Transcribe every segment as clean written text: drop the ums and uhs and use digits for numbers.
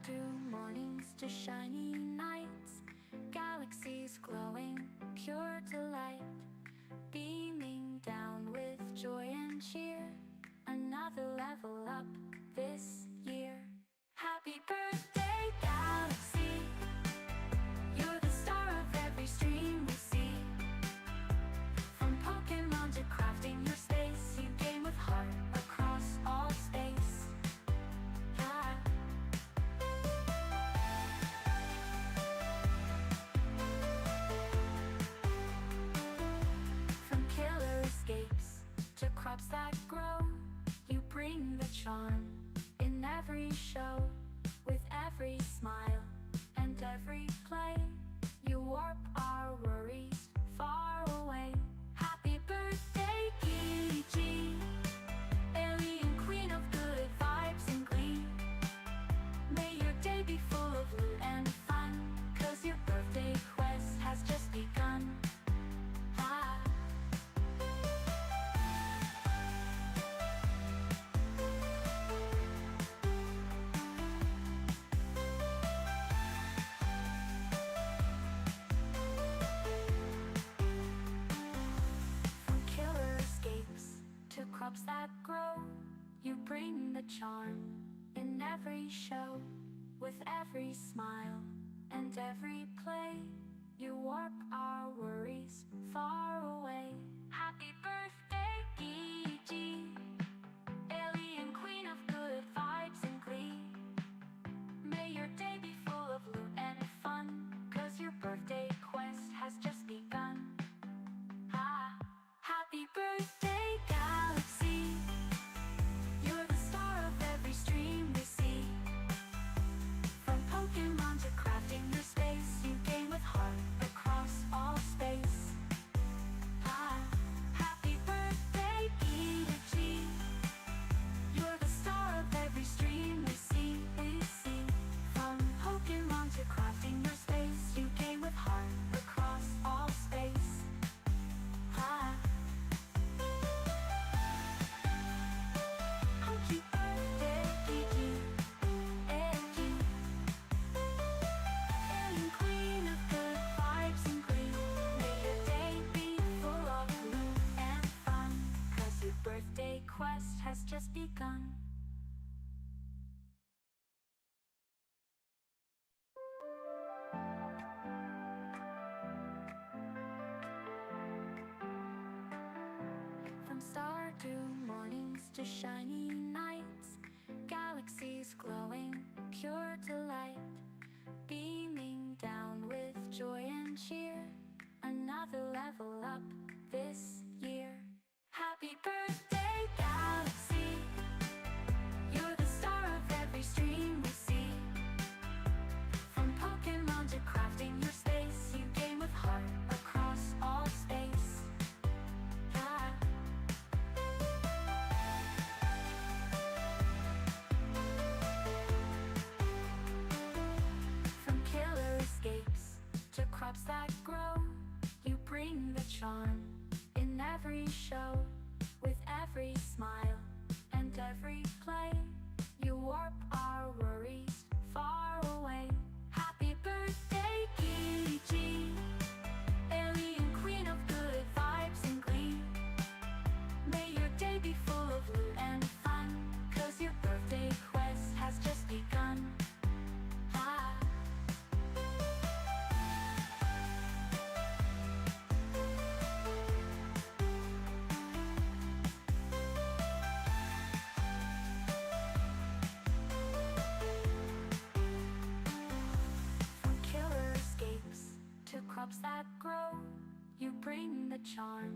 Stardew mornings to shiny nights, galaxies glowing, pure delight, beaming down with joy and cheer, another level up this year. Happy birthday, galaxy, you're the star of every stream we see. From Pokemon to crafting your space, you game with heart across all space. Ah. From killer escapes to crops that grow, you bring the charm in every show. With every smile and every play, you warp our worries far away. Happy birthday, Gigi, alien queen of good vibes and glee. May your day be full of loot and fun, 'cause your birthday quest has just begun. Ah. From killer escapes to crops that grow, you bring the charm in every show. With every smile and every play, you warp our worries far away. Happy birthday, Gigi, alien queen of good vibes and glee. May your day be full of loot and fun, 'cause your birthday quest has just begun. Ah. Happy birthday, galaxy, you're the star of every stream we see. From Pokemon to crafting your space, you game with heart across all space. Ah. Happy birthday, Gigi, you're the star of every stream we see. From Pokemon to crafting your space, you game with heart across all space. Ah. Happy birthday, Gigi, alien queen of good vibes and glee. May your day be full of loot and fun, 'cause your birthday quest has just begun. From Stardew mornings to shiny nights, galaxies glowing, pure delight, beaming down with joy and cheer, another level up this year. Happy birthday, galaxy, you're the star of every stream we see. From Pokemon to crafting your space, you game with heart across all space. Ah. From killer escapes to crops that grow, you bring the charm in every show. With every smile and every play, you warp our worries far away. Happy birthday, Gigi, alien queen of good vibes and glee. May your day be full of loot and fun, 'cause your birthday quest has just begun. Ah. From killer escapes to crops that grow, you bring the charm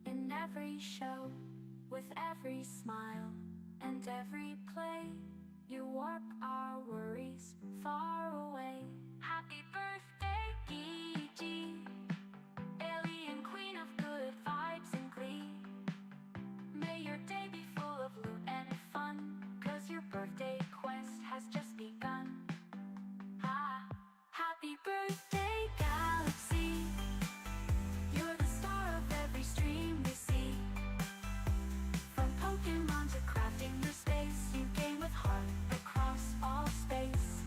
in every show. With every smile and every play, you warp our worries far away. Happy birthday, Gigi, alien queen of good vibes and glee. May your day be full of loot and fun, 'cause your birthday quest has just begun. Ah. Happy birthday, galaxy, you're the star of every stream we see. From Pokemon to crafting your space, you game with heart across all space.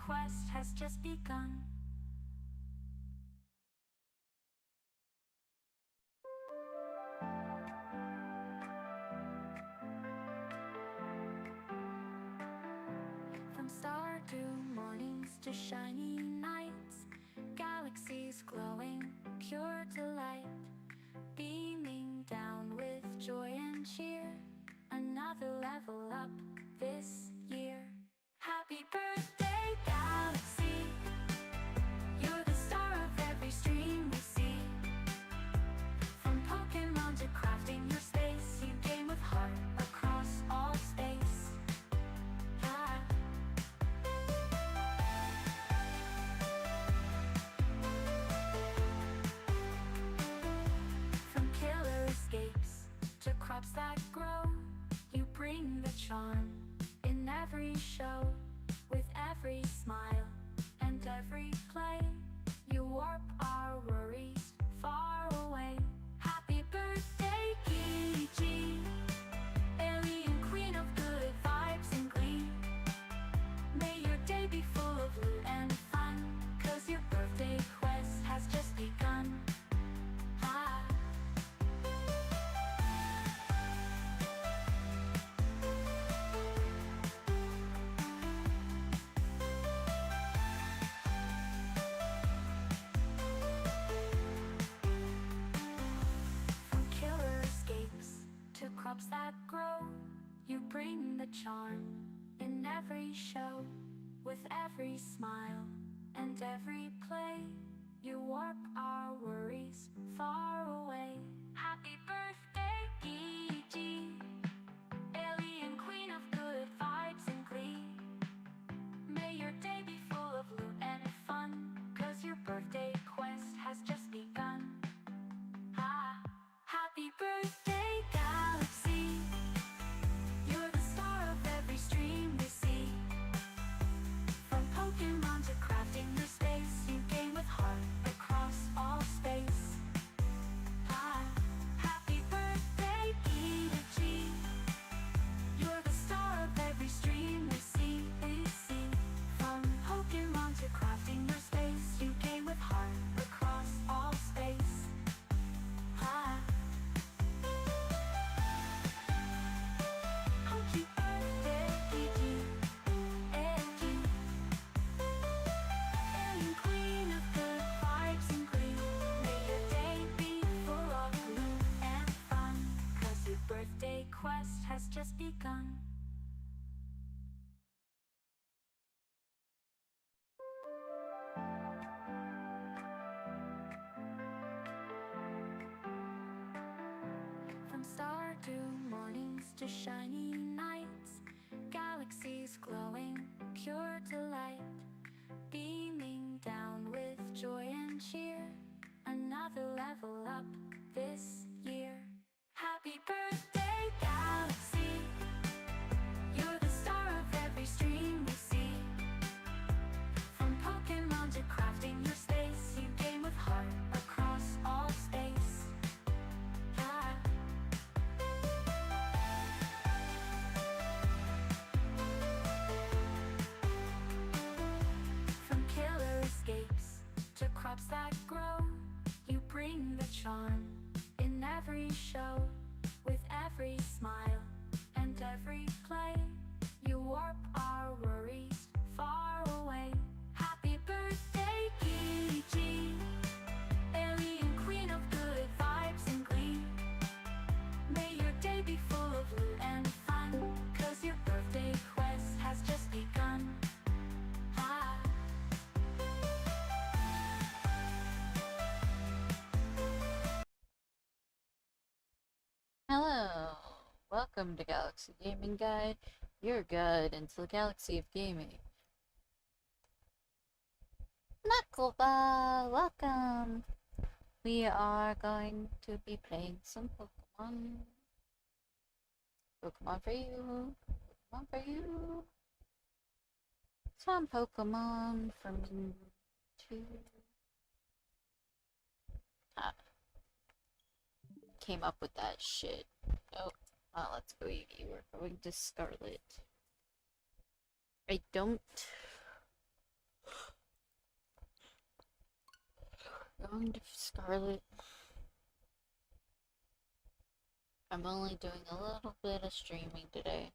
quest has just begun. From Stardew mornings to shiny nights, galaxies glowing, pure delight, beaming down with joy and cheer, another level up this year. Happy birthday, Galaxy! You're the star of every stream we see. From Pokemon to crafting your space, you game with heart across all space. Ah. From killer escapes to crops that grow, you bring the charm in every show. With every smile and every play, you warp our worries far away. Happy birthday, Gigi, alien queen of good vibes and glee. May your day be full of loot and fun, 'cause your birthday quest has just begun. Ah. From killer escapes to crops that grow, you bring the charm in every show. With every smile and every play, you warp our worries far away. Happy birthday, Gigi, alien queen of good vibes and glee. May your day be full of loot and fun, 'cause your birthday quest has just begun. Ah, happy birthday, Galaxy! You're the star of every stream we see. From Pokemon to crafting your space, you game with heart across all space. Ah, happy birthday, Gigi! You're the star of every stream we see. From Pokemon to crafting your space, you game with heart across all space. Ah. Happy birthday, Gigi, alien queen of good vibes and glee. May your day be full of loot and fun, 'cause your birthday quest has just begun. From Stardew mornings to shiny nights, galaxies glowing, pure delight, beaming down with joy and cheer, another level up this year. Happy birthday, Galaxy! You're the star of every stream we see. From Pokemon to crafting your space, you game with heart across all space. Ah. From killer escapes to crops that grow, you bring the charm in every show. With every smile and every play, you warp our worries far away. Happy birthday, Gigi, alien queen of good vibes and glee. May your day be full of loot and fun, 'cause your birthday quest has just begun. Ah. Hello, welcome to Galaxy Gaming Guide, your guide into the galaxy of gaming. Knuckleball, welcome! We are going to be playing some Pokemon. Pokemon for you, Pokemon for you. Some Pokemon from two. Came up with that shit. Oh, let's go Eevee. We're going to Scarlet. I don't Going to Scarlet. I'm only doing a little bit of streaming today.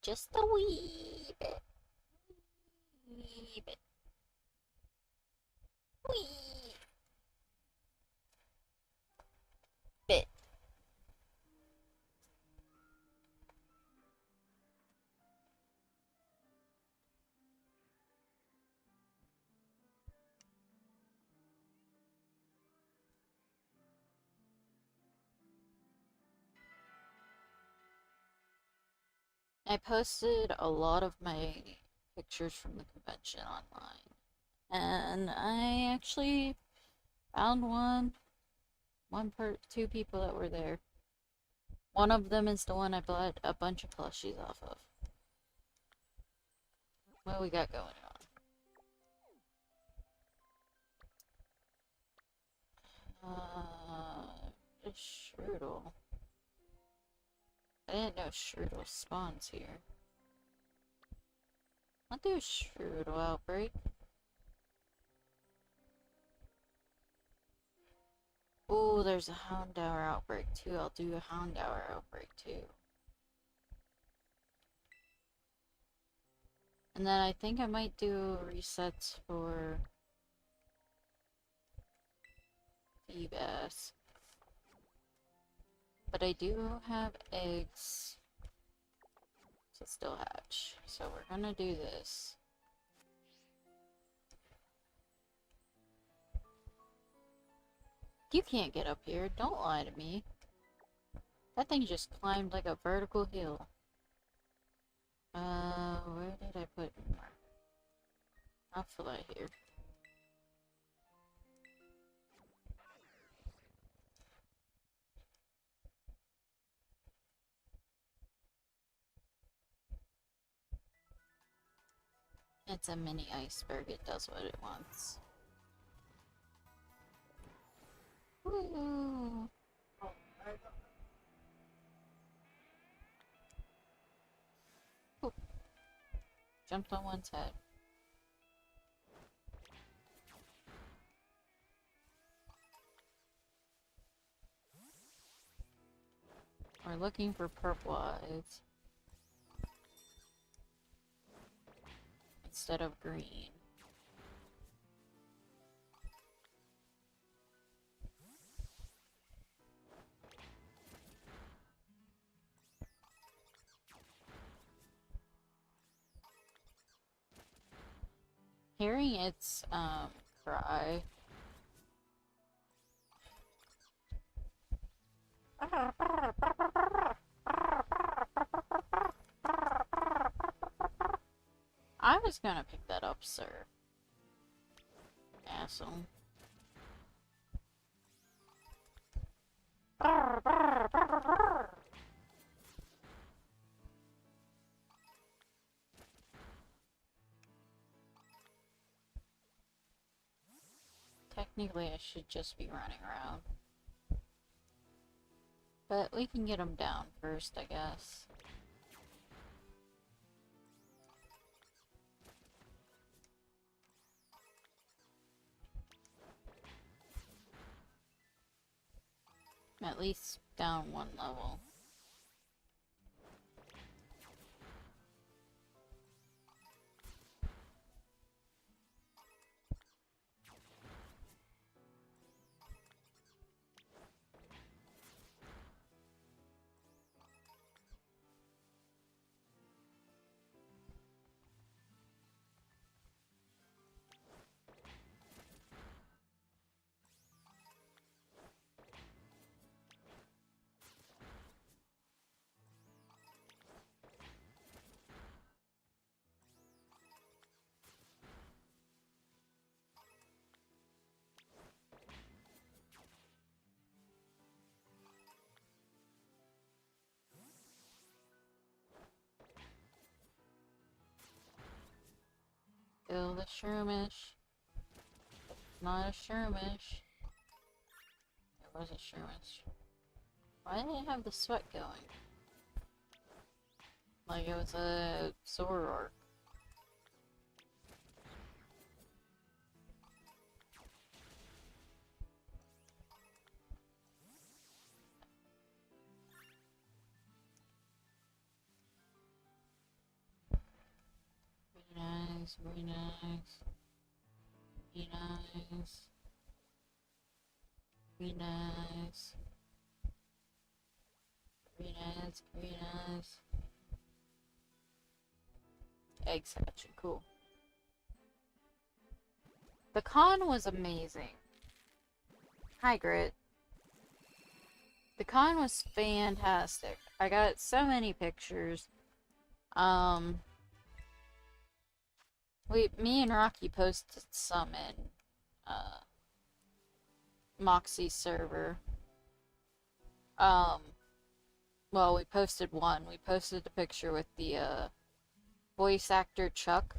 Just a wee bit. Wee bit. Wee bit. I posted a lot of my pictures from the convention online, and I actually found two people that were there. One of them is the one I bought a bunch of plushies off of. What we got going on? A Strudel. I didn't know Strudel spawns here. I'll do a Strudel outbreak. Oh, there's a Houndour outbreak too. I'll do a Houndour outbreak too. And then I think I might do resets for Feebas. But I do have eggs to still hatch. So we're gonna do this. You can't get up here. Don't lie to me. That thing just climbed like a vertical hill. Where did I put more? I'll fly here. It's a mini iceberg. It does what it wants. Woo! Ooh. Jumped on one's head. We're looking for purple eyes instead of green. Hearing its cry. I was gonna pick that up, sir. Asshole. Technically, I should just be running around. But we can get them down first, I guess. At least down one level. Kill the Shroomish. Not a Shroomish. It was a Shroomish. Why did I have the sweat going? Like it was a Zoroark. nice, very nice. Very nice. Very nice. Very nice, very nice. Egg statue, cool. The con was amazing. Hi, Grit. The con was fantastic. I got so many pictures. Me and Rocky posted some in, Moxie's server. Well, we posted one. We posted a picture with the, voice actor Chuck.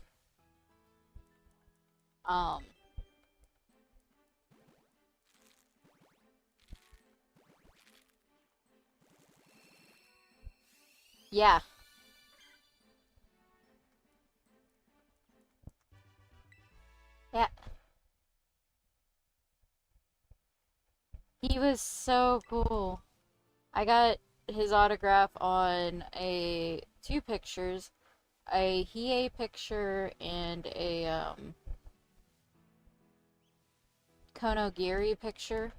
Yeah. Yeah. He was so cool. I got his autograph on two pictures. A Hiei picture and a, Konogiri picture.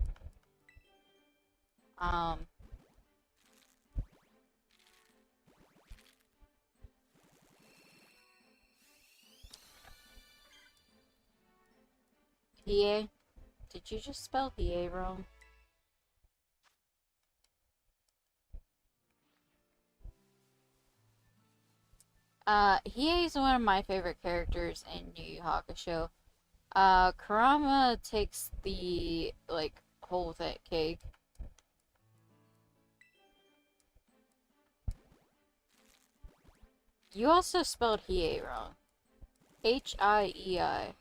Hiei? Did you just spell Hiei wrong? Hiei is one of my favorite characters in Yu Yu Hakusho. Kurama takes the, like, whole cake. You also spelled Hiei wrong. Hiei.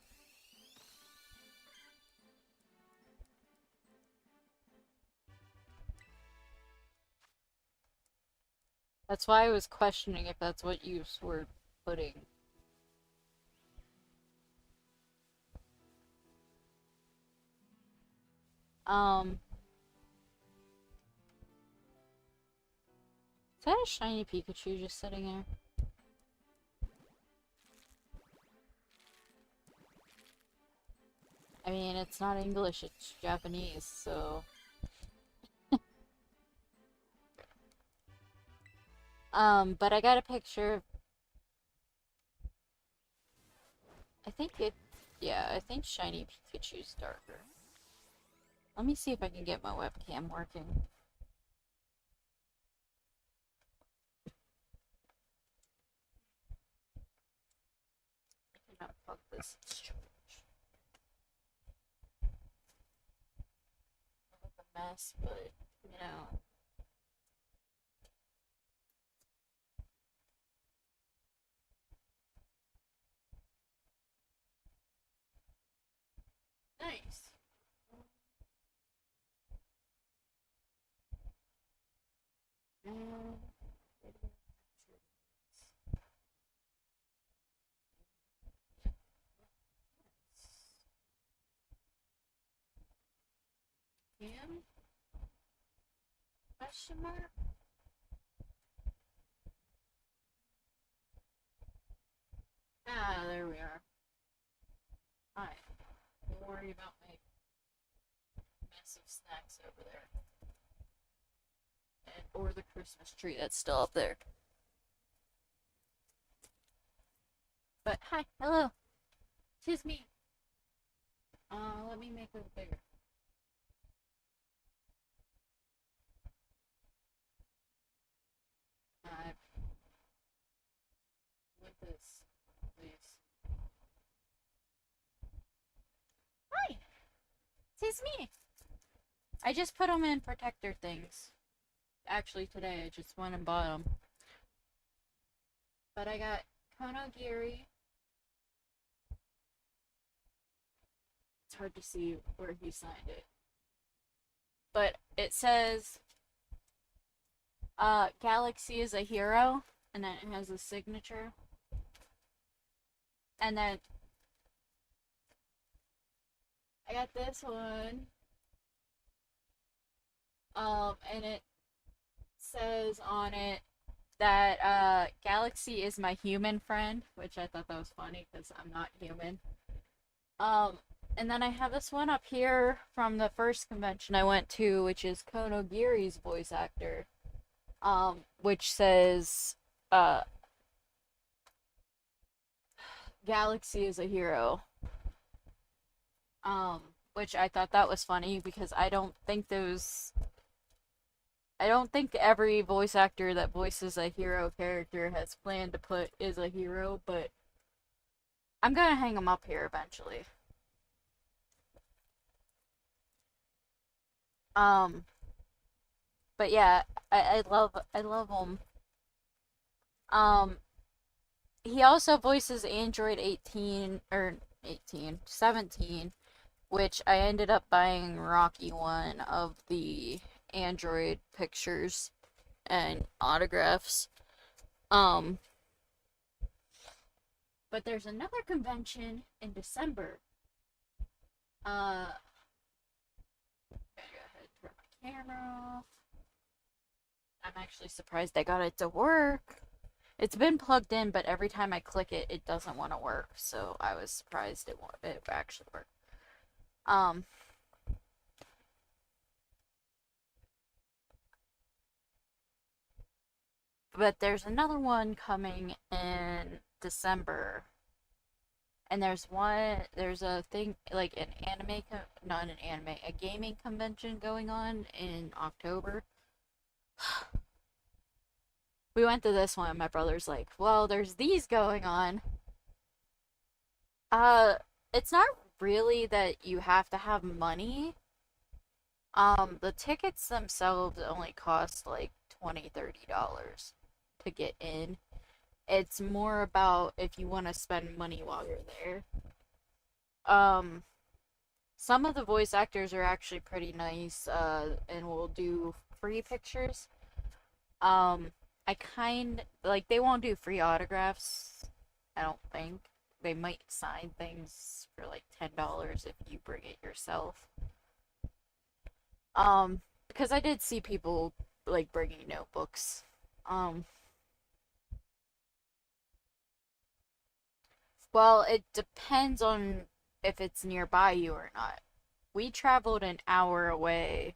That's why I was questioning if that's what you were putting. Is that a shiny Pikachu just sitting there? I mean, it's not English, it's Japanese, so... but I got a picture. I think shiny Pikachu's darker. Let me see if I can get my webcam working. I cannot fuck this. I look a mess, but, you know. Nice. Cam? Question mark? Ah, there we are. Hi. Don't worry about my mess of snacks over there. Or the Christmas tree that's still up there. But hi, hello. Tis me. Let me make it bigger. With this, please. Hi, tis me. I just put them in protector things. Actually, today I just went and bought them. But I got Konogiri. It's hard to see where he signed it. But it says, Galaxy is a hero, and then it has a signature. And then I got this one. And it says on it that Galaxy is my human friend, which I thought that was funny because I'm not human. Um, and then I have this one up here from the first convention I went to, which is Konogiri's voice actor. Which says, uh, Galaxy is a hero. Which I thought that was funny because I don't think every voice actor that voices a hero character has planned to put is a hero, but I'm gonna hang them up here eventually. Um, but yeah, I love him. Um, he also voices Android 18 or 17, which I ended up buying Rocky one of the Android pictures and autographs. Um, but there's another convention in December. I gotta go ahead and turn my camera off. I'm actually surprised I got it to work. It's been plugged in, but every time I click it, it doesn't want to work. So I was surprised it actually worked. Um, but there's another one coming in December. And there's a thing like an not an anime, a gaming convention going on in October. We went to this one. My brother's like, well, there's these going on. Uh, it's not really that you have to have money. The tickets themselves only cost like $20-$30 to get in. It's more about if you want to spend money while you're there. Um, some of the voice actors are actually pretty nice, and will do free pictures. Um, I kind like they won't do free autographs, I don't think. They might sign things for like $10 if you bring it yourself. Because I did see people like bringing notebooks. Um, well, it depends on if it's nearby you or not. We traveled an hour away,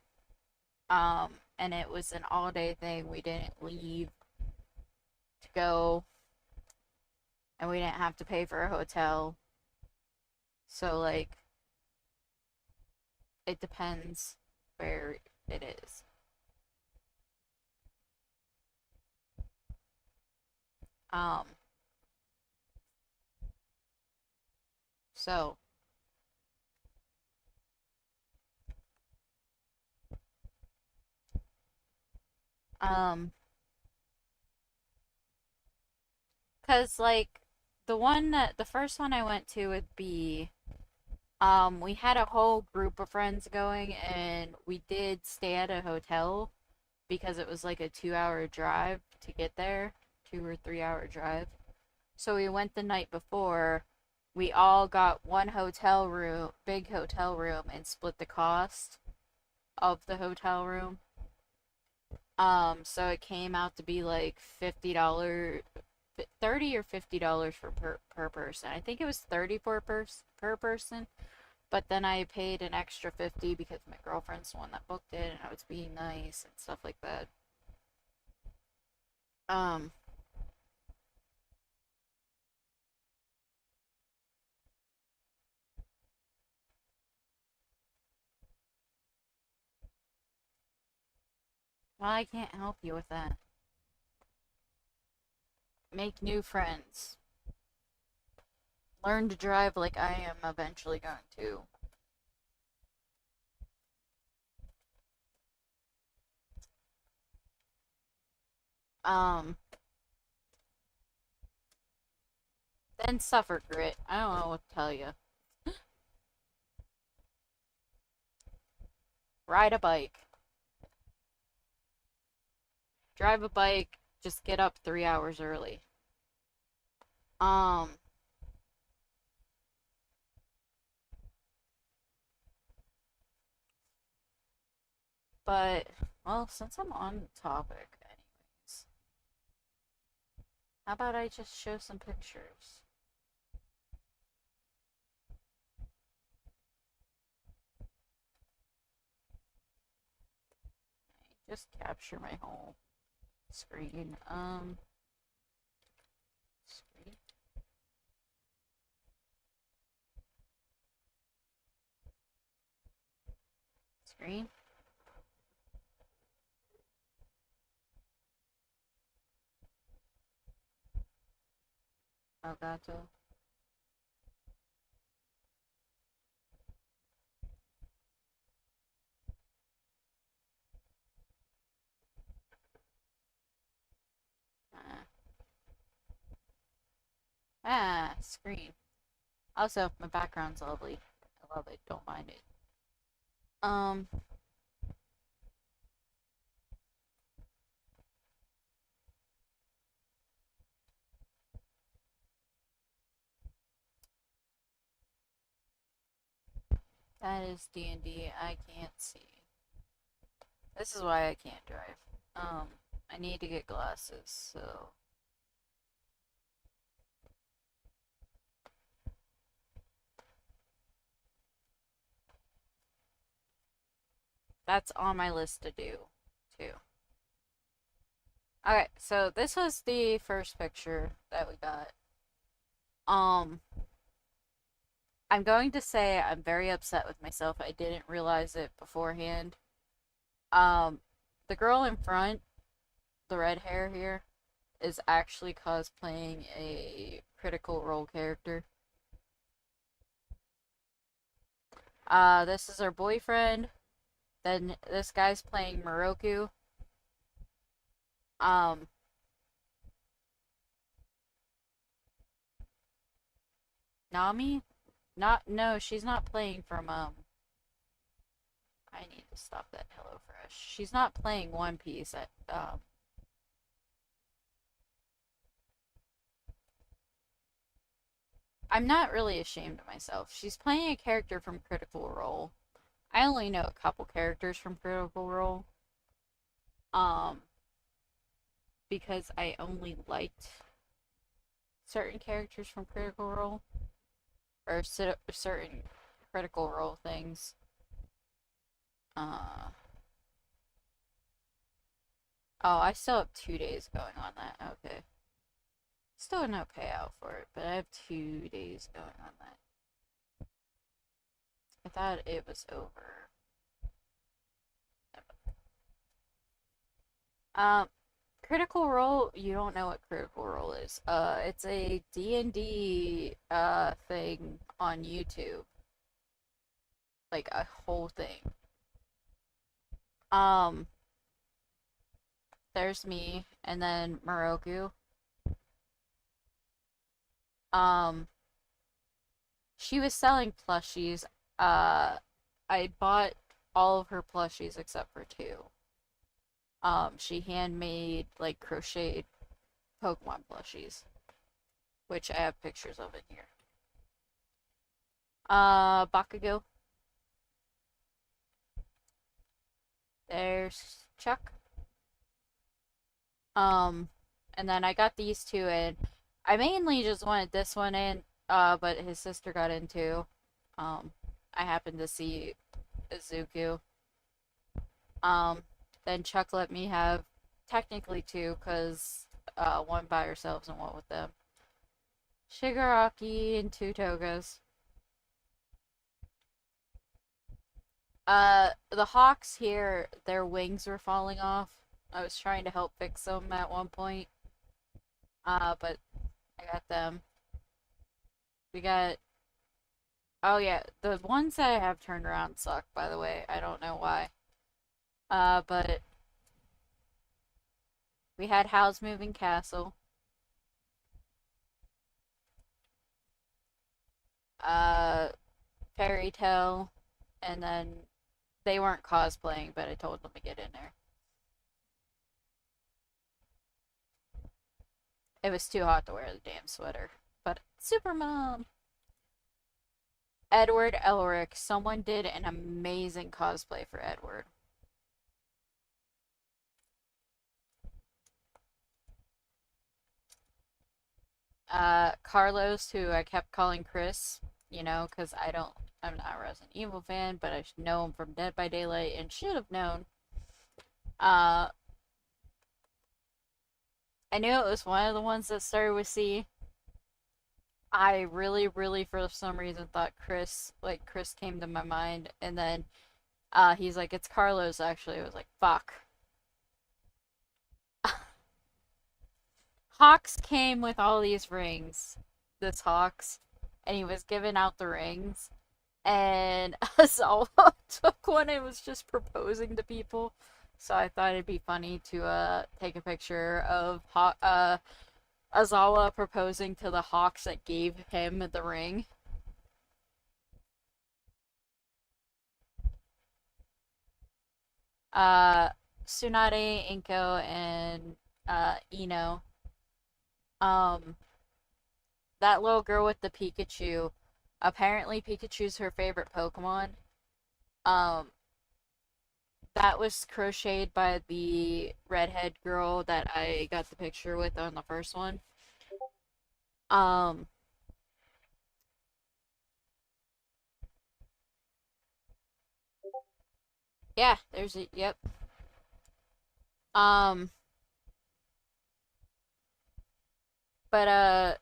and it was an all day thing. We didn't leave to go, and we didn't have to pay for a hotel. So, like, it depends where it is. Um, so, um, cause like the first one I went to would be, we had a whole group of friends going, and we did stay at a hotel because it was like a 2 hour drive to get there, 2 or 3 hour drive. So we went the night before. We all got one hotel room, big hotel room, and split the cost of the hotel room. So it came out to be like $50, 30 or $50 for per person. I think it was 30 per person, but then I paid an extra 50 because my girlfriend's the one that booked it, and I was being nice and stuff like that. Um, well, I can't help you with that. Make new friends. Learn to drive like I am eventually going to. Um, then suffer grit. I don't know what to tell you. Ride a bike. Drive a bike. Just get up 3 hours early. Um, but, well, since I'm on the topic, anyways, How about I just show some pictures? Just capture my whole screen. Screen. Screen. Elgato. Screen. Also, my background's lovely. I love it. Don't mind it. Um, that is D&D. I can't see. This is why I can't drive. I need to get glasses, so... That's on my list to do, too. Okay, so this was the first picture that we got. I'm going to say I'm very upset with myself. I didn't realize it beforehand. The girl in front, the red hair here, is actually cosplaying a Critical Role character. This is her boyfriend. Then this guy's playing Moroku. Nami? No, she's not playing from, I need to stop that HelloFresh. She's not playing One Piece at, I'm not really ashamed of myself. She's playing a character from Critical Role. I only know a couple characters from Critical Role. Because I only liked certain characters from Critical Role. Or certain Critical Role things. Oh, I still have 2 days going on that. Okay. Still no payout for it, but I have 2 days going on that. I thought it was over. Critical Role, you don't know what Critical Role is. It's a D&D, thing on YouTube. Like, a whole thing. There's me, and then Moroku. She was selling plushies. I bought all of her plushies except for 2. She handmade, like, crocheted Pokemon plushies, which I have pictures of in here. Bakugo. There's Chuck. And then I got these 2 in. I mainly just wanted this one in, but his sister got in too. I happened to see Izuku. Then Chuck let me have technically 2, because one by ourselves and one with them. Shigaraki and 2 Togas. The hawks here, their wings were falling off. I was trying to help fix them at one point. But I got them. We got... Oh yeah, the ones that I have turned around suck, by the way. I don't know why. But... We had Howl's Moving Castle. Fairy Tale. And then... They weren't cosplaying, but I told them to get in there. It was too hot to wear the damn sweater. But Super Mom! Edward Elric. Someone did an amazing cosplay for Edward. Carlos, who I kept calling Chris, you know, because I'm not a Resident Evil fan, but I should know him from Dead by Daylight and should have known. Uh, I knew it was one of the ones that started with C. I really, really, for some reason, thought Chris came to my mind, and then he's like, it's Carlos, actually. I was like, fuck. Hawks came with all these rings, this Hawks, and he was giving out the rings, and Azawa took one and was just proposing to people. So I thought it'd be funny to take a picture of Azawa proposing to the Hawks that gave him the ring. Uh, Tsunade, Inko, and Ino. Um, that little girl with the Pikachu. Apparently, Pikachu's her favorite Pokemon. Um, that was crocheted by the redhead girl that I got the picture with on the first one. Um, yeah, there's it. Yep. Um, but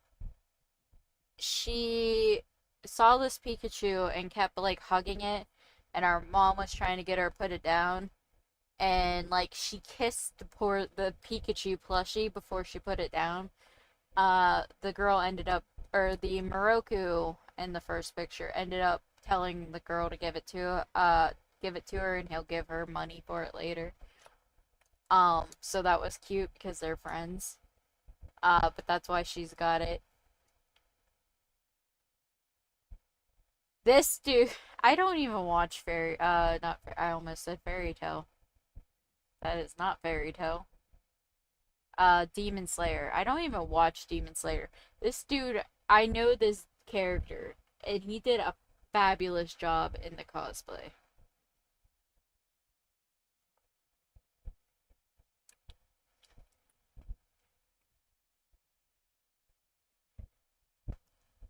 she saw this Pikachu and kept like hugging it, and our mom was trying to get her to put it down, and like she kissed the Pikachu plushie before she put it down. The girl ended up, or the Moroku in the first picture ended up telling the girl to give it to her, and he'll give her money for it later. So that was cute because they're friends. But that's why she's got it. This dude, I don't even watch not, I almost said Fairy Tail. That is not Fairy Tail. Demon Slayer. I don't even watch Demon Slayer. This dude, I know this character, and he did a fabulous job in the cosplay.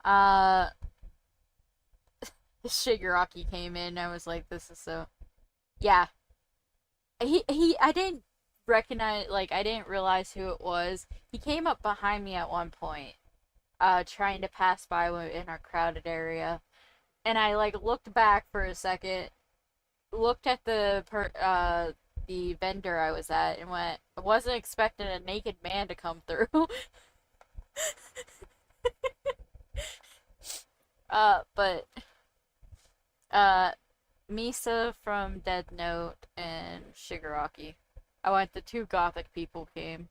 Uh, Shigaraki came in, I was like, this is so... Yeah. I didn't recognize, like, I didn't realize who it was. He came up behind me at one point, trying to pass by in our crowded area. And I, like, looked back for a second, looked at the vendor I was at, and went, I wasn't expecting a naked man to come through. But, uh, Misa from Dead Note and Shigaraki. I went, the two gothic people came.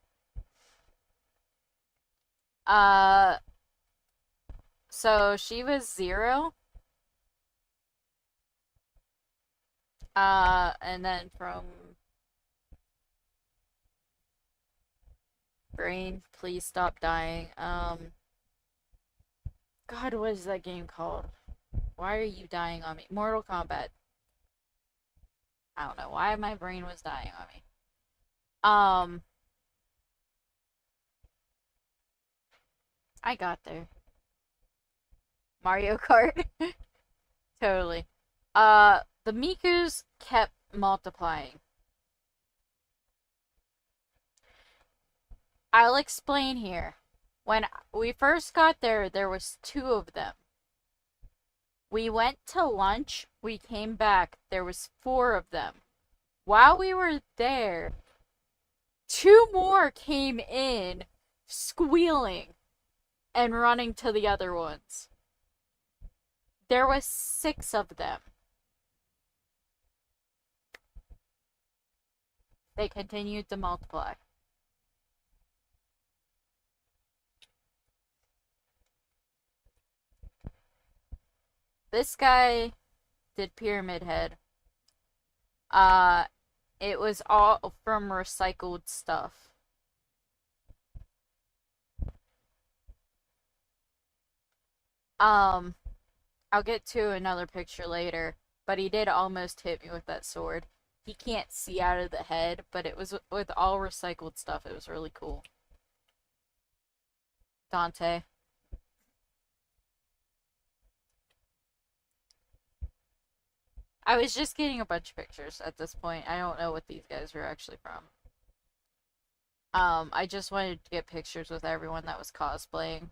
Uh, so she was 0. And then from Brain, please stop dying. God, what is that game called? Why are you dying on me? Mortal Kombat. I don't know why my brain was dying on me. I got there. Mario Kart. Totally. The Mikus kept multiplying. I'll explain here. When we first got there, there was 2 of them. We went to lunch, we came back, there was 4 of them. While we were there, 2 more came in, squealing, and running to the other ones. There was 6 of them. They continued to multiply. This guy did Pyramid Head. It was all from recycled stuff. I'll get to another picture later, but he did almost hit me with that sword. He can't see out of the head, but it was with all recycled stuff. It was really cool. Dante. I was just getting a bunch of pictures at this point. I don't know what these guys were actually from. I just wanted to get pictures with everyone that was cosplaying.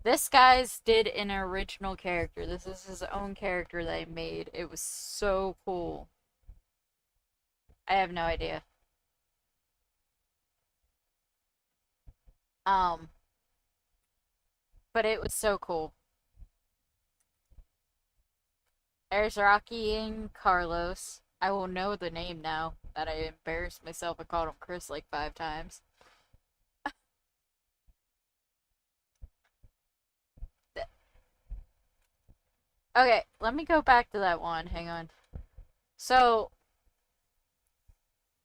This guy's did an original character. This is his own character that he made. It was so cool. I have no idea. Um, but it was so cool. There's Rocky and Carlos. I will know the name now that I embarrassed myself and called him Chris like 5 times. Okay, let me go back to that one. Hang on. So,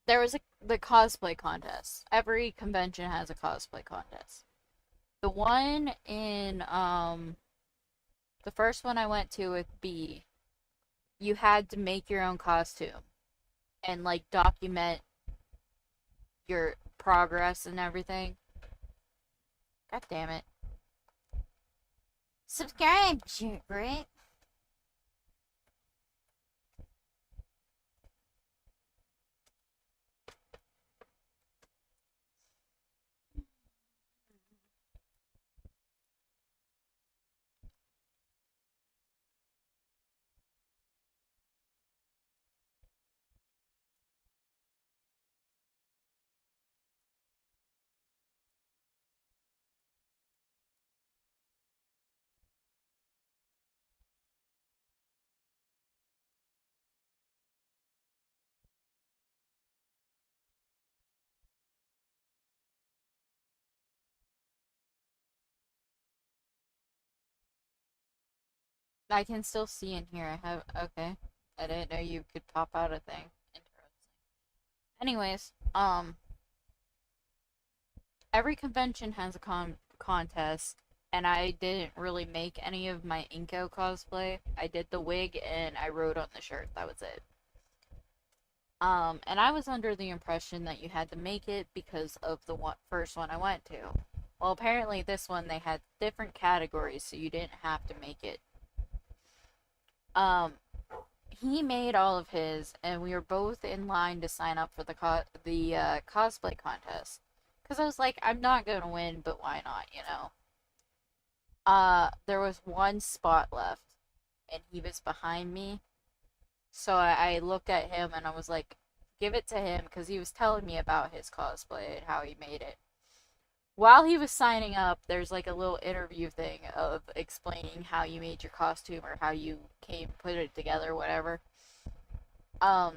there was the cosplay contest. Every convention has a cosplay contest. The one in the first one I went to with B, you had to make your own costume and like document your progress and everything. God damn it. Subscribe, right? I can still see in here. I have okay. I didn't know you could pop out a thing. Interesting. Anyways, every convention has a contest, and I didn't really make any of my Inko cosplay. I did the wig and I wrote on the shirt. That was it. And I was under the impression that you had to make it because of the first one I went to. Well, apparently this one they had different categories, so you didn't have to make it. Um, he made all of his, and we were both in line to sign up for the cosplay contest. Cause I was like, I'm not gonna win, but why not, you know? There was one spot left, and he was behind me. So I looked at him and I was like, give it to him, because he was telling me about his cosplay and how he made it. While he was signing up, there's like a little interview thing of explaining how you made your costume or how you put it together, whatever. Um,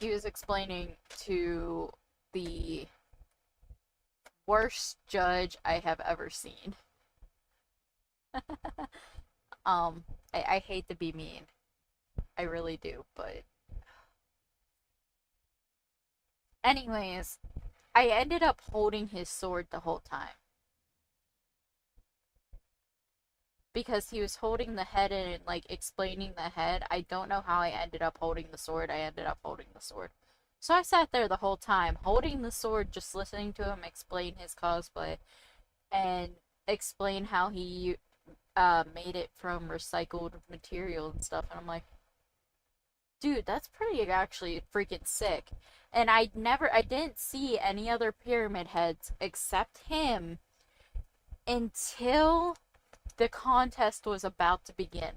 he was explaining to the worst judge I have ever seen. I hate to be mean. I really do, but anyways, I ended up holding his sword the whole time. Because he was holding the head and like explaining the head. I don't know how I ended up holding the sword. I ended up holding the sword. So I sat there the whole time holding the sword, just listening to him explain his cosplay and explain how he made it from recycled material and stuff. And I'm like, dude, that's pretty actually freaking sick. And I didn't see any other pyramid heads except him until the contest was about to begin.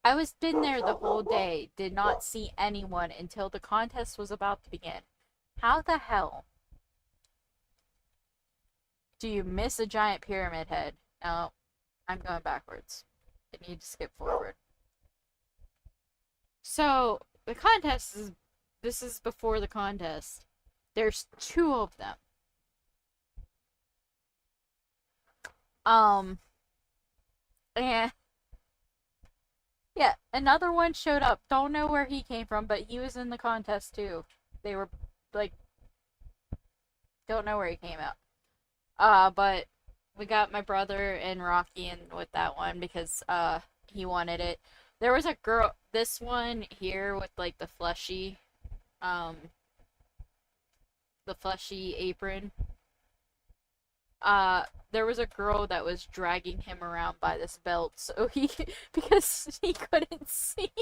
I was been there the whole day, did not see anyone until the contest was about to begin. How the hell do you miss a giant pyramid head? No, I'm going backwards. I need to skip forward. So, the contest is. This is before the contest. There's 2 of them. And. Yeah, another one showed up. Don't know where he came from, but he was in the contest too. They were, like. Don't know where he came out. But we got my brother and Rocky in with that one because he wanted it. There was a girl, this one here with like um the fleshy apron. there was a girl that was dragging him around by this belt, so he because he couldn't see.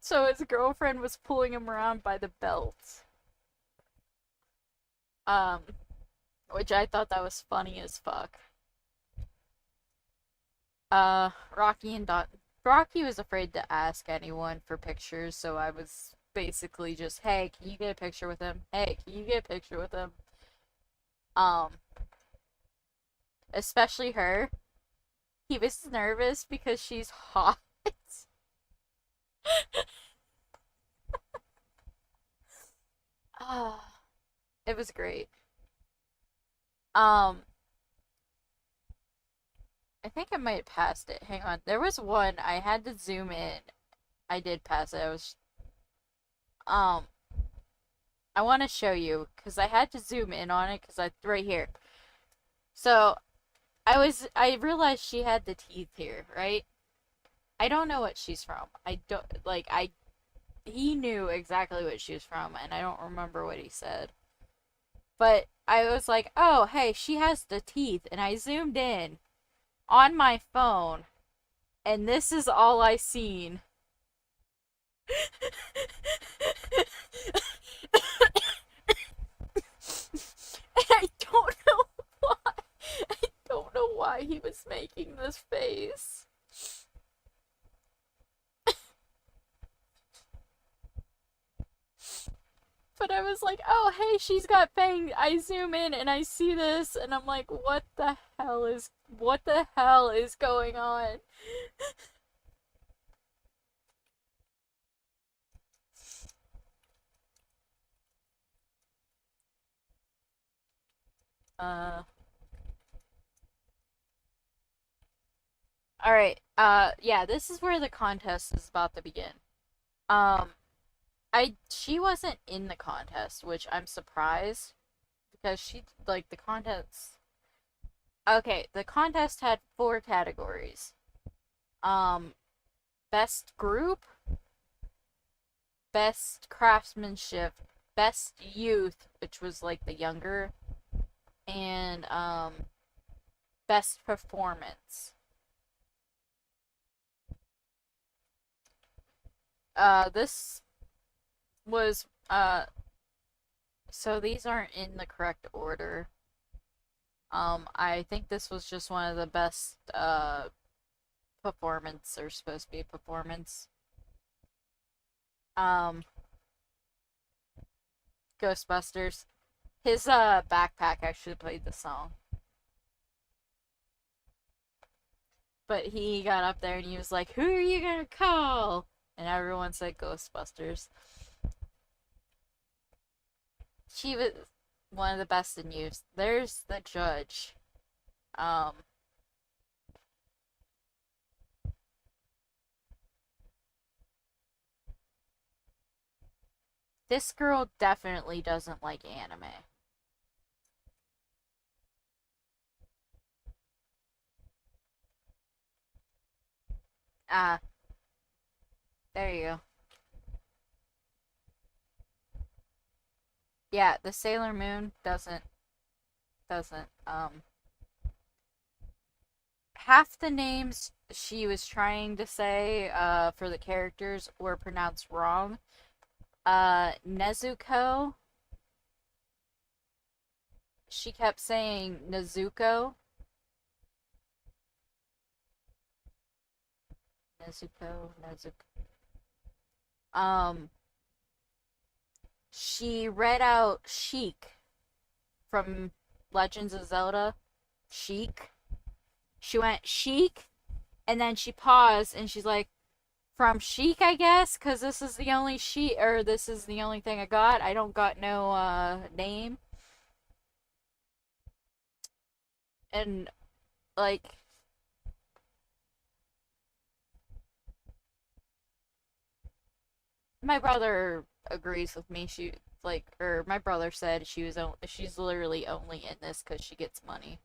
So his girlfriend was pulling him around by the belt. Um, which I thought that was funny as fuck. Rocky and Dot. Rocky was afraid to ask anyone for pictures, so I was basically just, hey, can you get a picture with him? Hey, can you get a picture with him? Um, especially her. He was nervous because she's hot. Ah, it was great. Um, I think I might have passed it. Hang on. There was one I had to zoom in. I did pass it. Um, I want to show you because I had to zoom in on it because I right here. So I realized she had the teeth here, right? I don't know what she's from. I don't like I he knew exactly what she was from and I don't remember what he said. But I was like, "Oh, hey, she has the teeth." And I zoomed in on my phone and this is all I seen. I don't know why. I don't know why he was making this face. But I was like, oh, hey, she's got fang. I zoom in and I see this, and I'm like, what the hell is going on? Uh, all right. Yeah, this is where the contest is about to begin. Um, she wasn't in the contest, which I'm surprised because she like the contest. Okay, the contest had four categories. Um, best group, best craftsmanship, best youth, which was like the younger, and best performance. This was so these aren't in the correct order. I think this was just one of the best performance or supposed to be a performance. Um, Ghostbusters. His backpack actually played the song. But he got up there and he was like, "Who are you gonna call?" And everyone said Ghostbusters. She was one of the best in use. There's the judge. Um, this girl definitely doesn't like anime. Ah, there you go. Yeah, the Sailor Moon doesn't half the names she was trying to say for the characters were pronounced wrong. Nezuko, she kept saying Nezuko. Nezuko. Um, she read out Sheik from Legends of Zelda. Sheik. She went Sheik, and then she paused, and she's like, "From Sheik, I guess, cause this is the only sheet, or this is the only thing I got. I don't got no name." And like, my brother agrees with me. She like, or my brother said she's literally only in this because she gets money.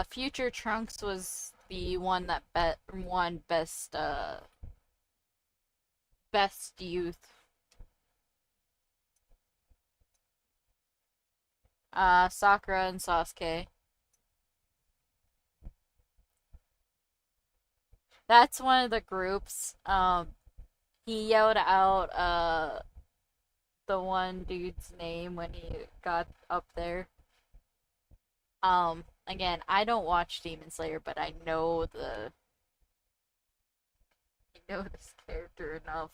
Future Trunks was the one that won best youth. Sakura and Sasuke. That's one of the groups. He yelled out the one dude's name when he got up there. Again, I don't watch Demon Slayer, but I know this character enough.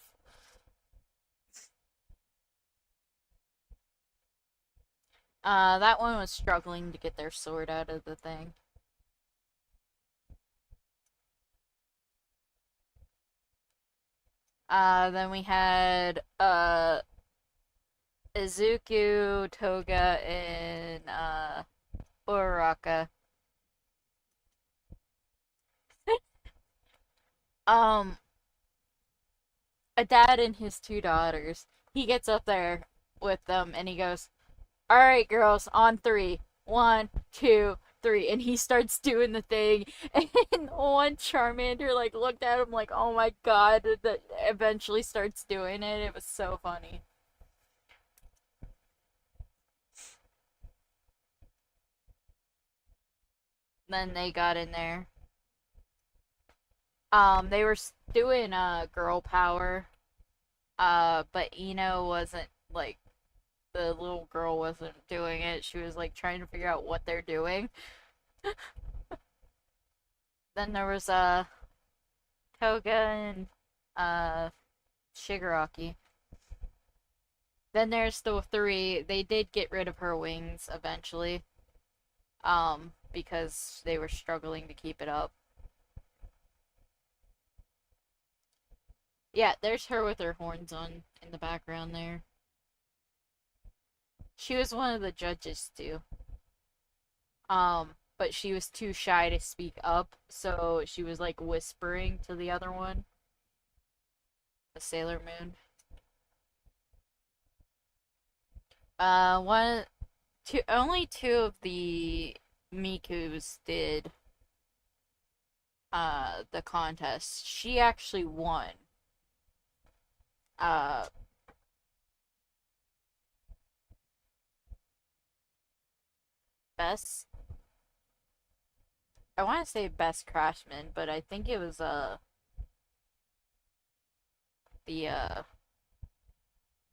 That one was struggling to get their sword out of the thing. Then we had, Izuku, Toga, and, Uraraka. Um, a dad and his two daughters. He gets up there with them and he goes, "Alright, girls, on three. 1, 2, 3." And he starts doing the thing. And one Charmander, like, looked at him like, oh my god, that eventually starts doing it. It was so funny. Then they got in there. They were doing, girl power. But Ino wasn't, like, the little girl wasn't doing it. She was, like, trying to figure out what they're doing. Then there was, Toga and, Shigaraki. Then there's the three. They did get rid of her wings eventually. Because they were struggling to keep it up. Yeah, there's her with her horns on in the background there. She was one of the judges too. But she was too shy to speak up, so she was like whispering to the other one, the Sailor Moon. Only two of the Mikus did the contest. She actually won. Uh best I want to say best craftsman, but I think it was the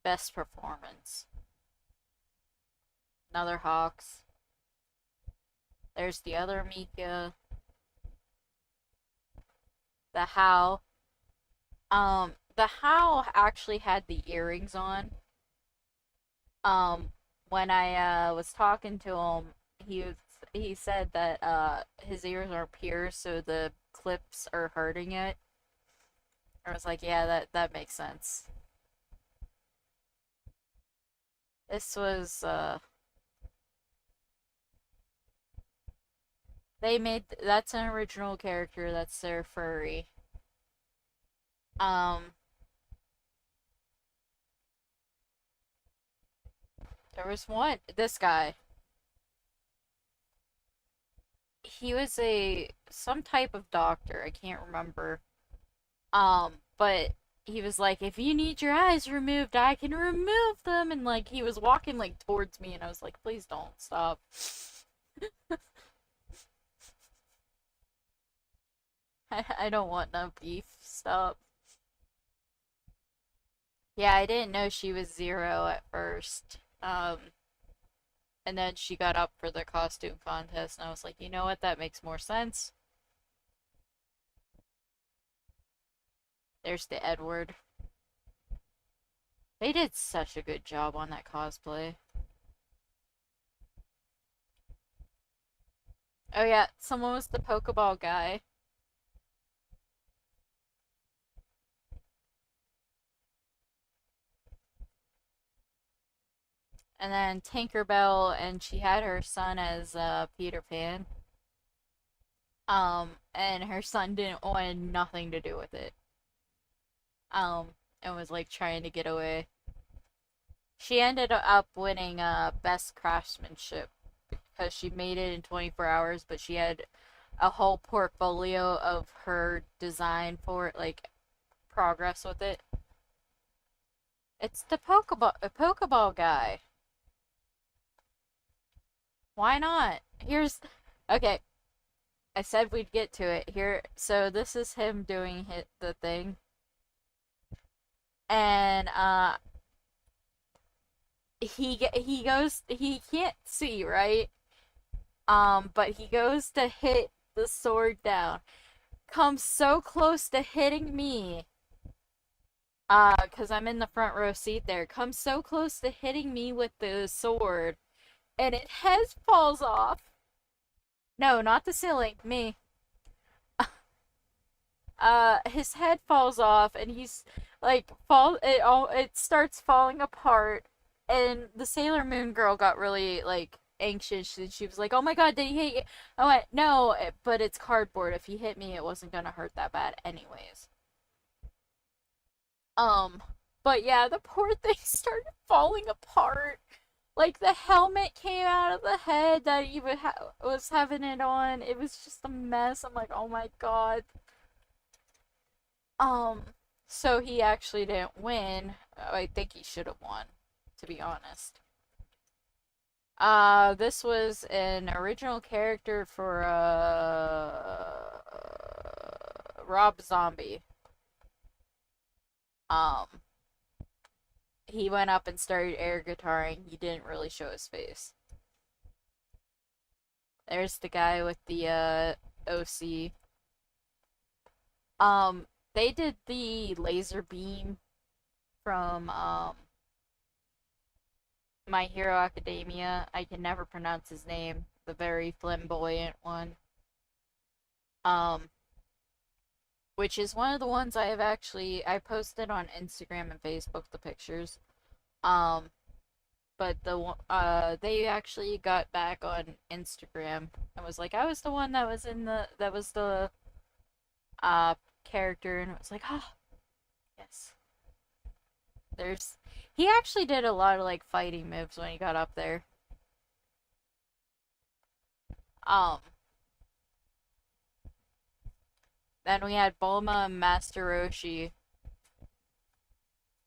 best performance. Another Hawks. There's the other Mika. The How. The How actually had the earrings on. When I was talking to him, he said that his ears are pierced, so the clips are hurting it. I was like, yeah, that makes sense. This was they made that's an original character. That's their furry. Um, there was one. This guy. He was a some type of doctor. I can't remember. But he was like, if you need your eyes removed, I can remove them. And like he was walking like towards me, and I was like, please don't stop. I don't want no beef. Stop. Yeah, I didn't know she was Zero at first. And then she got up for the costume contest, and I was like, you know what? That makes more sense. There's the Edward. They did such a good job on that cosplay. Oh yeah, someone was the Pokeball guy. And then Tinkerbell, and she had her son as Peter Pan. And her son didn't want nothing to do with it. And was like trying to get away. She ended up winning best craftsmanship because she made it in 24 hours, but she had a whole portfolio of her design for it, like progress with it. It's the Pokeball guy. Why not? Here's okay. I said we'd get to it here. So this is him doing the thing, and he goes, he can't see, right? But he goes to hit the sword down, comes so close to hitting me, because I'm in the front row seat there, comes so close to hitting me with the sword, and it head falls off. No, not the ceiling, me. His head falls off, and he's like it starts falling apart, and the Sailor Moon girl got really like anxious, and she was like, "Oh my god, did he hit you?" I went, "No, but it's cardboard. If he hit me, it wasn't gonna hurt that bad, anyways." Um, but yeah, the poor thing started falling apart. Like the helmet came out of the head that he was having it on. It was just a mess. I'm like, "Oh my god." Um, so he actually didn't win. I think he should have won, to be honest. This was an original character for Rob Zombie. Um, he went up and started air guitaring. He didn't really show his face. There's the guy with the OC. They did the laser beam from My Hero Academia. I can never pronounce his name. The very flamboyant one. Um, which is one of the ones I posted on Instagram and Facebook the pictures. Um, but they actually got back on Instagram and was like, I was the one that was the uh character, and it was like, oh yes. There's he actually did a lot of like fighting moves when he got up there. Um, then we had Bulma and Master Roshi.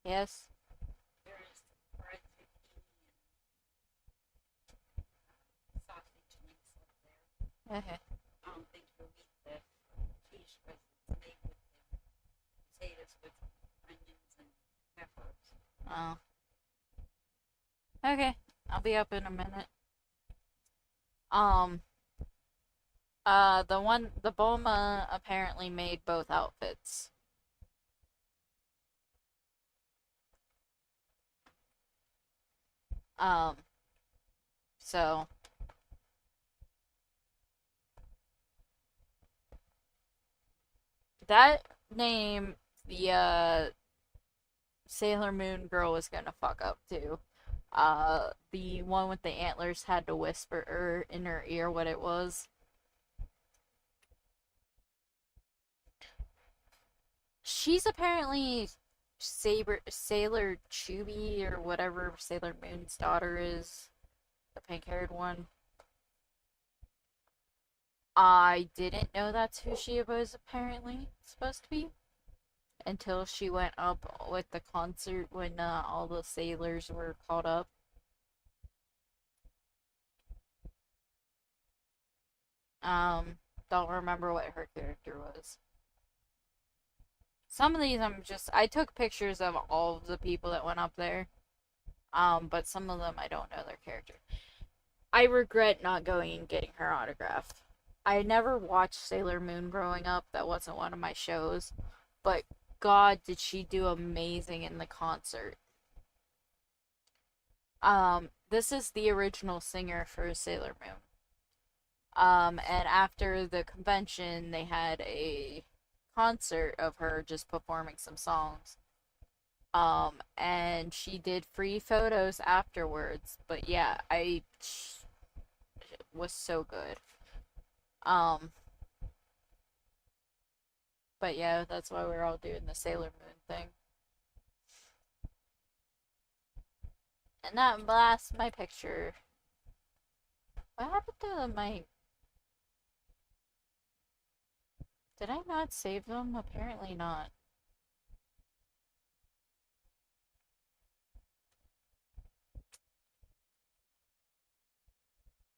Yes. There's fried zucchini and sausage links up there. Okay. I don't think you'll eat the quiche because it's made with the potatoes with onions and peppers. Oh. Okay. I'll be up in a minute. Um. The Bulma apparently made both outfits. Um. So. That name, the Sailor Moon girl was gonna fuck up too. The one with the antlers had to whisper her in her ear what it was. She's apparently Sailor Chubby or whatever Sailor Moon's daughter is, the pink-haired one. I didn't know that's who she was apparently supposed to be until she went up with the concert when all the sailors were caught up. Don't remember what her character was. Some of these I took pictures of all of the people that went up there. But some of them I don't know their character. I regret not going and getting her autograph. I never watched Sailor Moon growing up. That wasn't one of my shows. But God, did she do amazing in the concert. This is the original singer for Sailor Moon. And after the convention, they had a concert of her just performing some songs. And she did free photos afterwards. But yeah, it was so good. But yeah, that's why we're all doing the Sailor Moon thing. And that lasts my picture. What happened to my Did I not save them? Apparently not.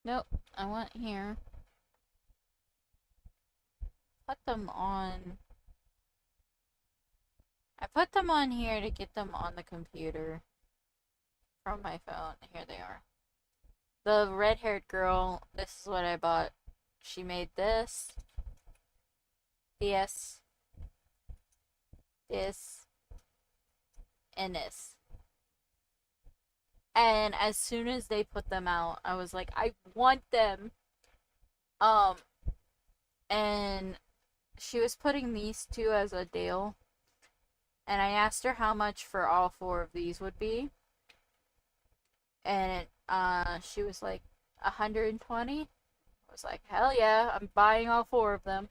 Nope, I went here. Put them on. I put them on here to get them on the computer from my phone. Here they are. The red-haired girl, this is what I bought. She made this, this, this, and this. And as soon as they put them out, I was like, I want them. Um, and she was putting these two as a deal. And I asked her how much for all four of these would be. And she was like, 120. I was like, hell yeah, I'm buying all four of them.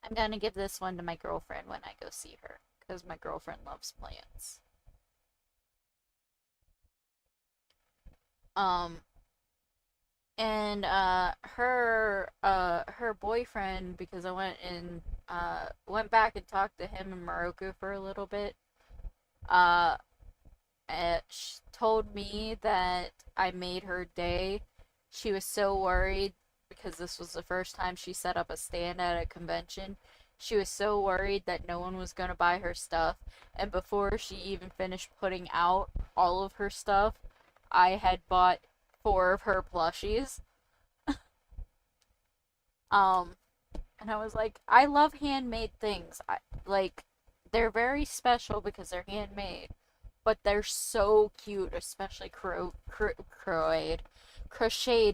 I'm gonna give this one to my girlfriend when I go see her. Because my girlfriend loves plants. Um, and her boyfriend, because I went back and talked to him in Morocco for a little bit, uh told me that I made her day. She was so worried because this was the first time she set up a stand at a convention. She was so worried that no one was going to buy her stuff, and before she even finished putting out all of her stuff, I had bought four of her plushies. Um, and I was like, I love handmade things. Like, they're very special because they're handmade, but they're so cute, especially crocheted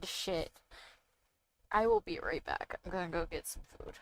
shit. I will be right back. I'm gonna go get some food.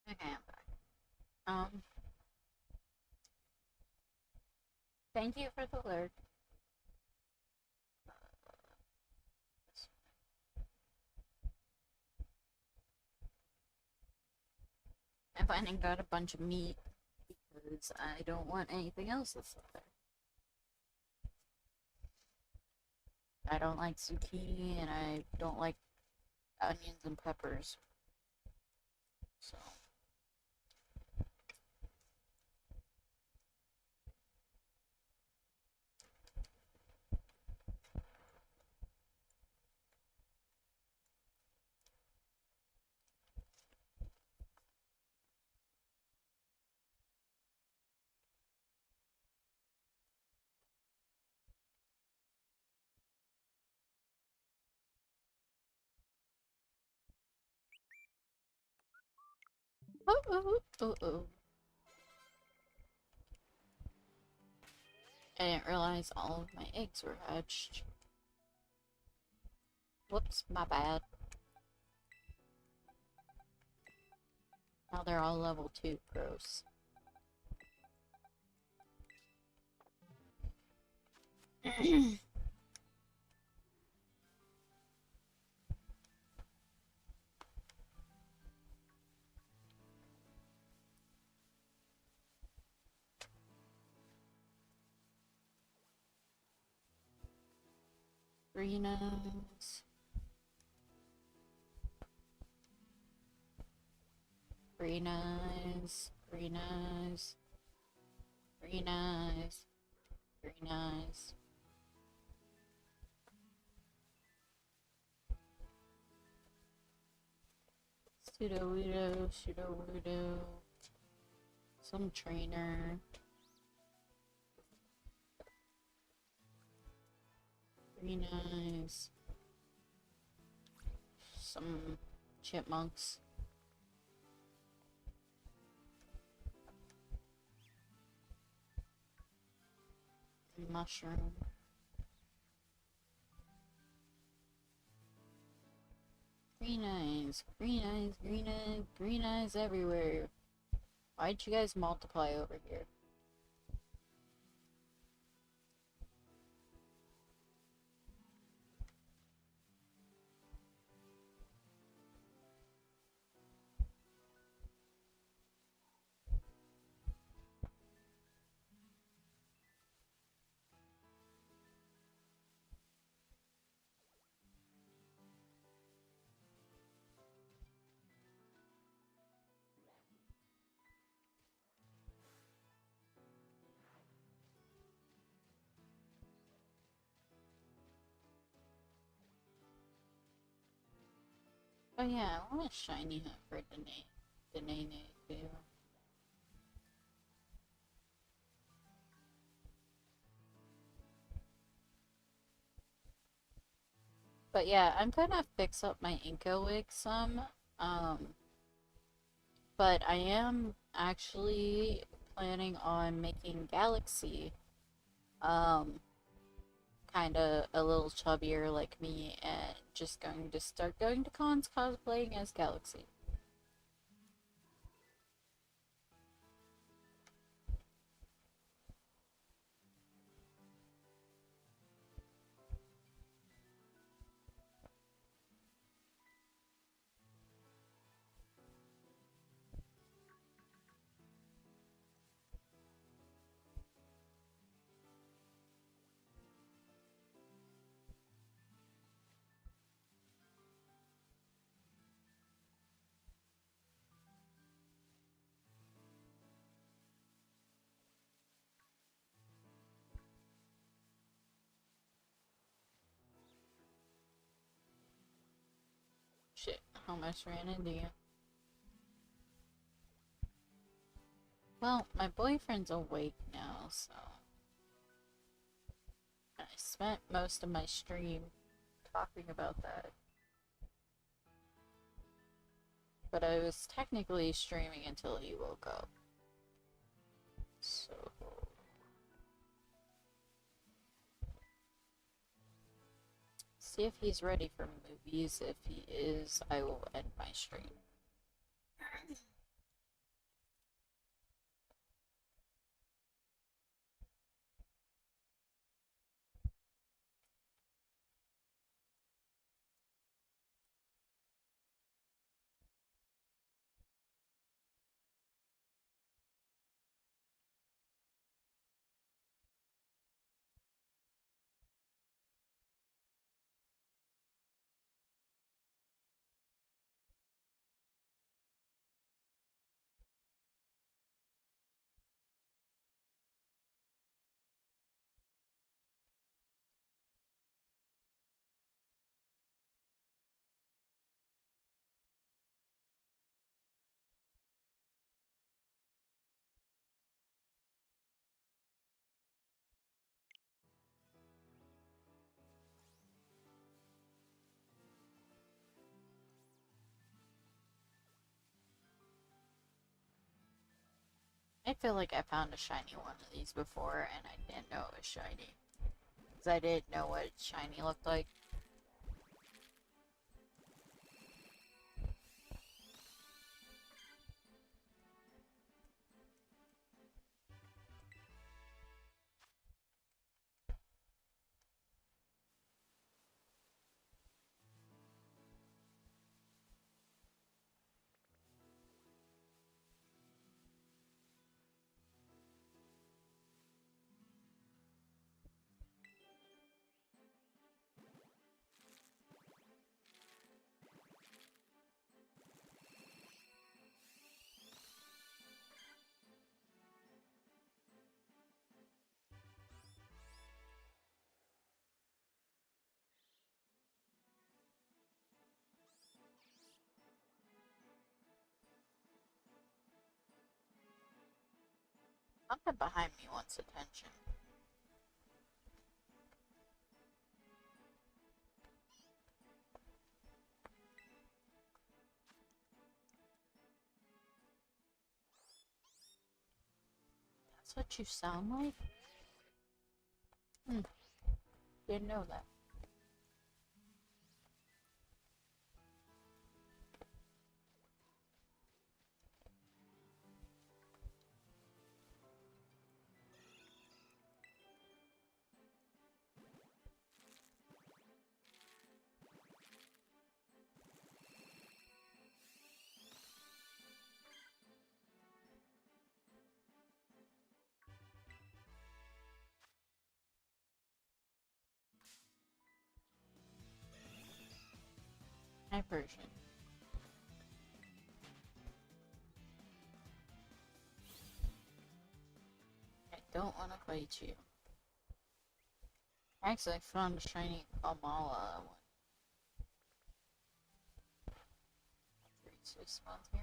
Okay, I'm back. Thank you for the alert. I finally got a bunch of meat because I don't want anything else that's up there. I don't like zucchini and I don't like onions and peppers. So. Oh. I didn't realize all of my eggs were hatched. Whoops, my bad. Now they're all level 2. Gross. Green eyes. Green eyes. Green eyes. Green eyes. Green eyes. Pseudo-weirdo, pseudo-weirdo. Some trainer. Green eyes. Some chipmunks. Mushroom. Green eyes, green eyes, green eyes, green eyes everywhere. Why'd you guys multiply over here? Oh yeah, I want a shiny hunt for Danae too. But yeah, I'm gonna fix up my Inca wig some. But I am actually planning on making Galaxy, kinda a little chubbier like me, and just going to start going to cons cosplaying as Galaxy. Shit, I almost ran into you. Well, my boyfriend's awake now, so I spent most of my stream talking about that. But I was technically streaming until he woke up. So... see if he's ready for movies. If he is, I will end my stream. I feel like I found a shiny one of these before and I didn't know it was shiny. Because I didn't know what shiny looked like. Something behind me wants attention. That's what you sound like? Didn't know that. Hi, Persian. I don't want to fight you. Actually, I found a shiny Kamala one. This month here.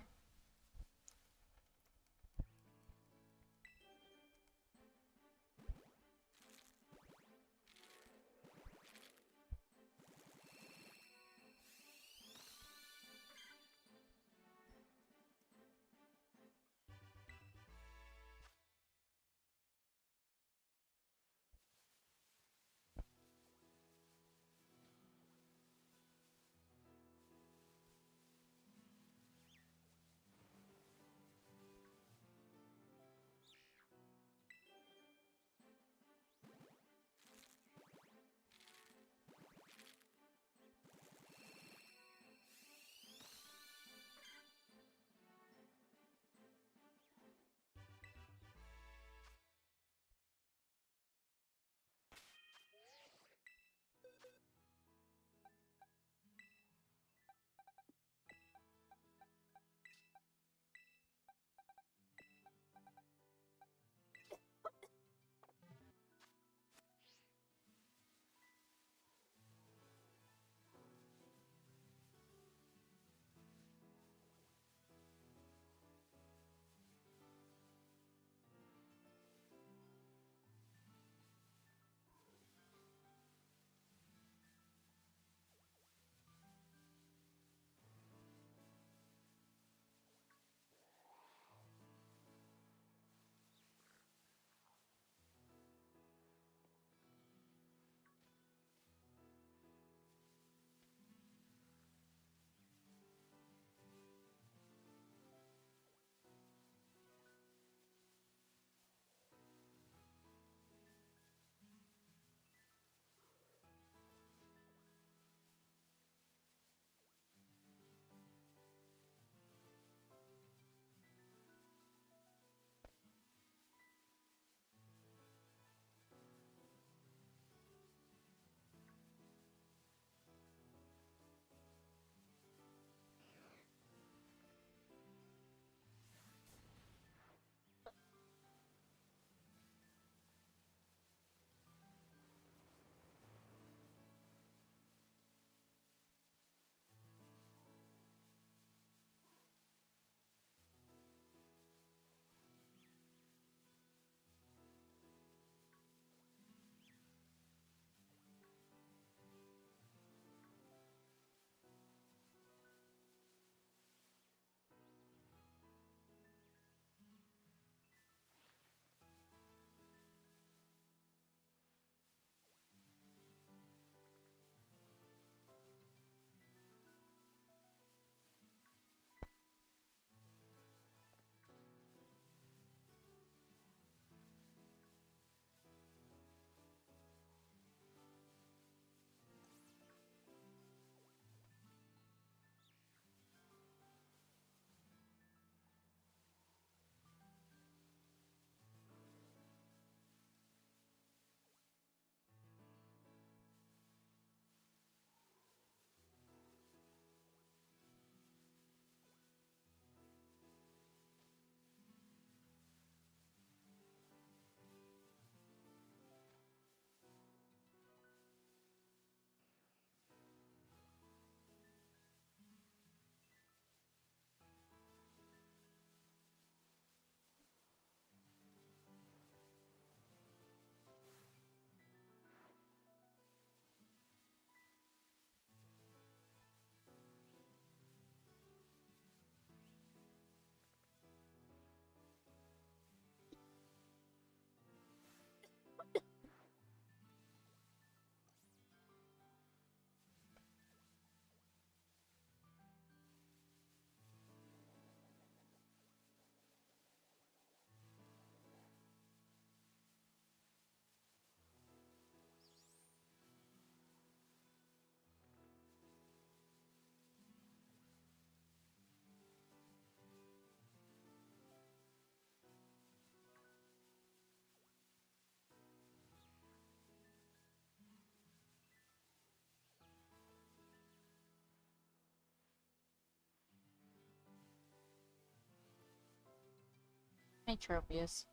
Hey, Tropius.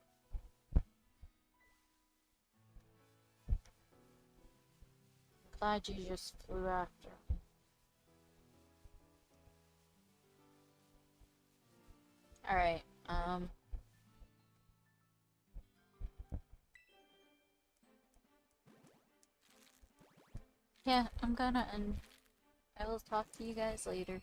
Glad you just flew after me. Alright, yeah, I'm gonna end. I will talk to you guys later.